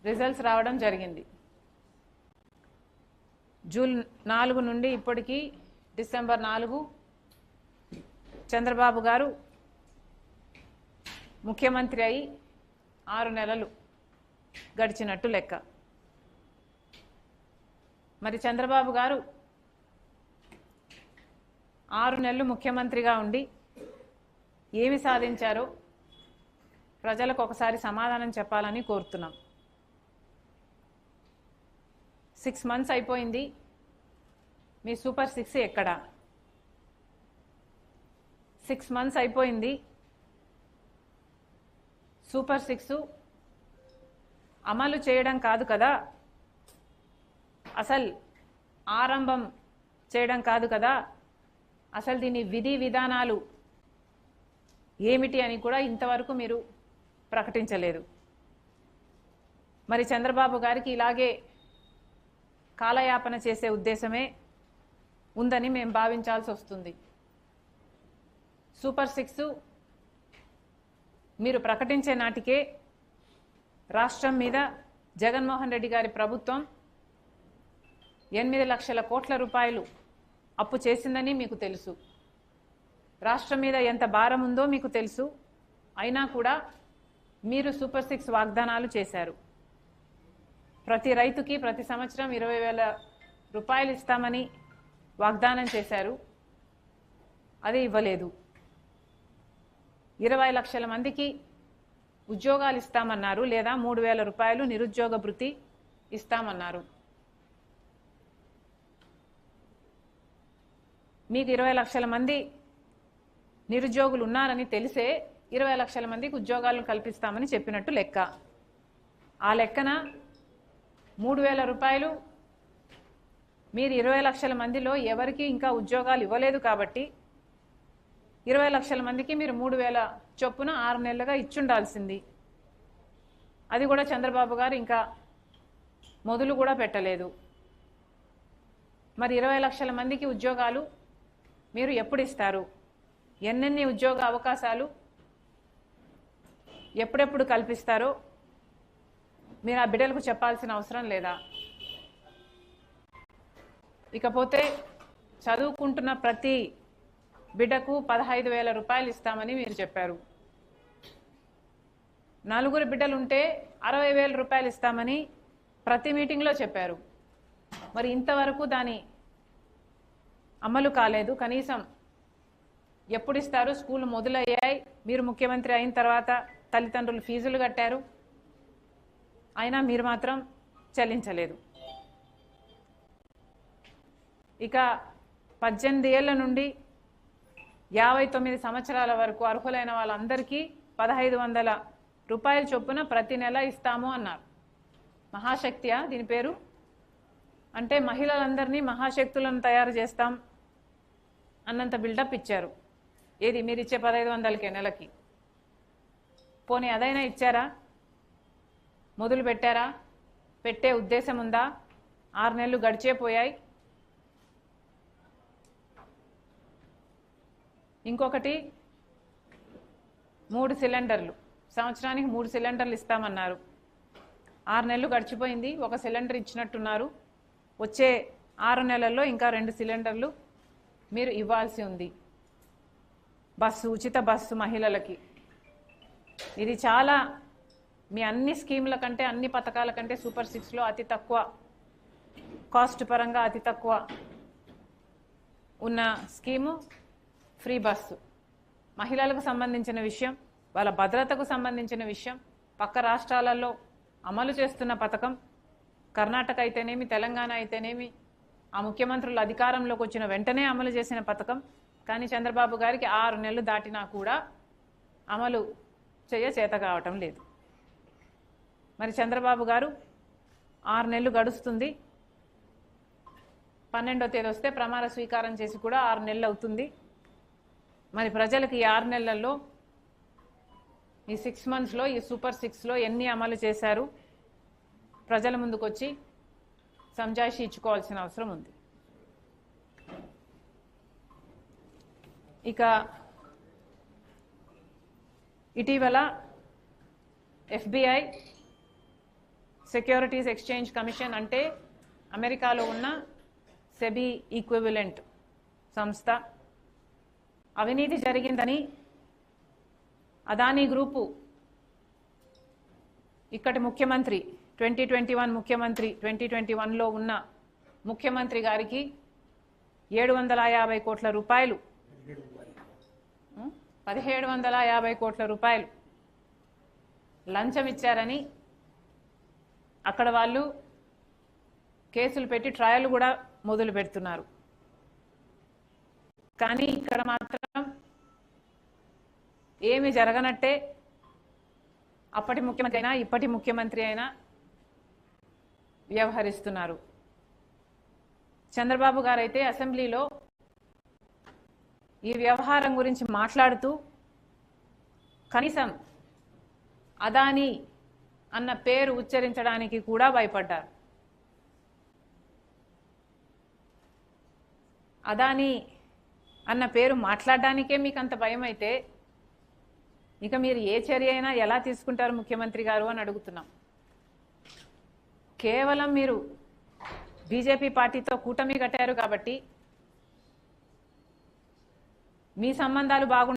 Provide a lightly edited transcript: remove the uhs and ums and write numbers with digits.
Results రావడం జరిగింది. June 4 నుండి ఇప్పటికీ డిసెంబర్ 4 చంద్రబాబు గారు ముఖ్యమంత్రి అయి 6 నెలలు గడిచినట్టు లెక్క. మరి చంద్రబాబు గారు 6 నెలలు ముఖ్యమంత్రిగా ఉండి ఏమి సాధించారో ప్రజలకు ఒకసారి సమాధానం చెప్పాలని కోరుతున్నాం. 6 మంత్స్ అయిపోయింది, మీ సూపర్ 6 ఎక్కడా? 6 మంత్స్ అయిపోయింది, సూపర్ 6 అమలు చేయడం కాదు కదా, అసలు ఆరంభం చేయడం కాదు కదా, అసలు దీని విధి విధానాలు ఏమిటి అని కూడా ఇంతవరకు మీరు ప్రకటించలేదు. మరి చంద్రబాబు గారికి ఇలాగే కాలయాపన చేసే ఉద్దేశమే ఉందని మేము భావించాల్సి వస్తుంది. సూపర్ 6 మీరు ప్రకటించే నాటికే రాష్ట్రం మీద జగన్మోహన్ రెడ్డి గారి ప్రభుత్వం 8 లక్షల కోట్ల రూపాయలు అప్పు చేసిందని మీకు తెలుసు. రాష్ట్రం మీద ఎంత భారం ఉందో మీకు తెలుసు. అయినా కూడా మీరు సూపర్ 6 వాగ్దానాలు చేశారు. ప్రతి రైతుకి ప్రతి సంవత్సరం 20,000 రూపాయలు ఇస్తామని వాగ్దానం చేశారు, అది ఇవ్వలేదు. 20 లక్షల మందికి ఉద్యోగాలు ఇస్తామన్నారు, లేదా 3,000 రూపాయలు నిరుద్యోగ భృతి ఇస్తామన్నారు. మీకు 20 లక్షల మంది నిరుద్యోగులు ఉన్నారని తెలిసే 20 లక్షల మందికి ఉద్యోగాలను కల్పిస్తామని చెప్పినట్టు లెక్క. ఆ లెక్కన 3,000 రూపాయలు మీరు 20 లక్షల మందిలో ఎవరికి ఇంకా ఉద్యోగాలు ఇవ్వలేదు కాబట్టి 20 లక్షల మందికి మీరు 3,000 చొప్పున 6 నెలలుగా ఇచ్చుండాల్సింది. అది కూడా చంద్రబాబు గారు ఇంకా మొదలు కూడా పెట్టలేదు. మరి 20 లక్షల మందికి ఉద్యోగాలు మీరు ఎప్పుడు ఇస్తారు? ఎన్నెన్ని ఉద్యోగ అవకాశాలు ఎప్పుడెప్పుడు కల్పిస్తారో మీరు ఆ బిడ్డలకు చెప్పాల్సిన అవసరం లేదా? ఇకపోతే చదువుకుంటున్న ప్రతి బిడ్డకు 15,000 రూపాయలు ఇస్తామని మీరు చెప్పారు. 4 బిడ్డలు ఉంటే 60,000 రూపాయలు ఇస్తామని ప్రతి మీటింగ్లో చెప్పారు. మరి ఇంతవరకు దాని అమలు కాలేదు. కనీసం ఎప్పుడు ఇస్తారు? స్కూల్ మొదలయ్యాయి, మీరు ముఖ్యమంత్రి అయిన తర్వాత తల్లిదండ్రులు ఫీజులు కట్టారు, అయినా మీరు మాత్రం చెల్లించలేదు. ఇక 18 ఏళ్ల నుండి 59 సంవత్సరాల వరకు అర్హులైన వాళ్ళందరికీ 1,500 రూపాయల చొప్పున ప్రతి నెల ఇస్తాము అన్నారు. మహాశక్తియా దీని పేరు? అంటే మహిళలందరినీ మహాశక్తులను తయారు చేస్తాం అన్నంత బిల్డప్ ఇచ్చారు. ఏది మీరు ఇచ్చే 1,500కే నెలకి? పోనీ అదైనా ఇచ్చారా? మొదలు పెట్టారా? పెట్టే ఉద్దేశం ఉందా? 6 నెలలు గడిచేపోయాయి. ఇంకొకటి 3 సిలిండర్లు, సంవత్సరానికి 3 సిలిండర్లు ఇస్తామన్నారు. 6 నెలలు గడిచిపోయింది, 1 సిలిండర్ ఇచ్చినట్టున్నారు. వచ్చే 6 నెలల్లో ఇంకా 2 సిలిండర్లు మీరు ఇవ్వాల్సి ఉంది. బస్సు, ఉచిత బస్సు మహిళలకి. ఇది చాలా మీ అన్ని స్కీముల కంటే, అన్ని పథకాల కంటే సూపర్ 6లో అతి తక్కువ కాస్ట్ పరంగా అతి తక్కువ ఉన్న స్కీము ఫ్రీ బస్సు. మహిళలకు సంబంధించిన విషయం, వాళ్ళ భద్రతకు సంబంధించిన విషయం, పక్క రాష్ట్రాలలో అమలు చేస్తున్న పథకం, కర్ణాటక అయితేనేమి, తెలంగాణ అయితేనేమి, ఆ ముఖ్యమంత్రులు అధికారంలోకి వచ్చిన వెంటనే అమలు చేసిన పథకం. కానీ చంద్రబాబు గారికి 6 నెలలు దాటినా కూడా అమలు చేత కావటం లేదు. మరి చంద్రబాబు గారు 6 నెలలు గడుస్తుంది, 12వ తేదీ వస్తే ప్రమాణ స్వీకారం చేసి కూడా 6 నెలలు అవుతుంది. మరి ప్రజలకు ఈ 6 నెలల్లో, ఈ 6 మంత్స్లో, ఈ సూపర్ 6లో ఎన్ని అమలు చేశారు ప్రజల ముందుకు వచ్చి సంజాయిషి ఇచ్చుకోవాల్సిన అవసరం ఉంది. ఇక ఇటీవల FBI సెక్యూరిటీస్ ఎక్స్చేంజ్ కమిషన్ అంటే అమెరికాలో ఉన్న సెబీ ఈక్వివలెంట్ సంస్థ. అవినీతి జరిగిందని అదానీ గ్రూపు ఇక్కడి ముఖ్యమంత్రి 2021 ముఖ్యమంత్రి 2021లో ఉన్న ముఖ్యమంత్రి గారికి 750 కోట్ల రూపాయలు 1750 కోట్ల రూపాయలు లంచం ఇచ్చారని అక్కడ వాళ్ళు కేసులు పెట్టి ట్రయల్ కూడా మొదలు పెడుతున్నారు. కానీ ఇక్కడ మాత్రం ఏమీ జరగనట్టే అప్పటి ముఖ్యమంత్రి అయినా ఇప్పటి ముఖ్యమంత్రి అయినా వ్యవహరిస్తున్నారు. చంద్రబాబు గారు అయితే అసెంబ్లీలో ఈ వ్యవహారం గురించి మాట్లాడుతూ కనీసం అదానీ అన్న పేరు ఉచ్చరించడానికి కూడా భయపడ్డారు. అదానీ అన్న పేరు మాట్లాడడానికే మీకు అంత భయం అయితే ఇక మీరు ఏ చర్య అయినా ఎలా తీసుకుంటారు ముఖ్యమంత్రి గారు అని అడుగుతున్నాం. కేవలం మీరు బీజేపీ పార్టీతో కూటమి కట్టారు కాబట్టి మీ సంబంధాలు బాగుంటాయి.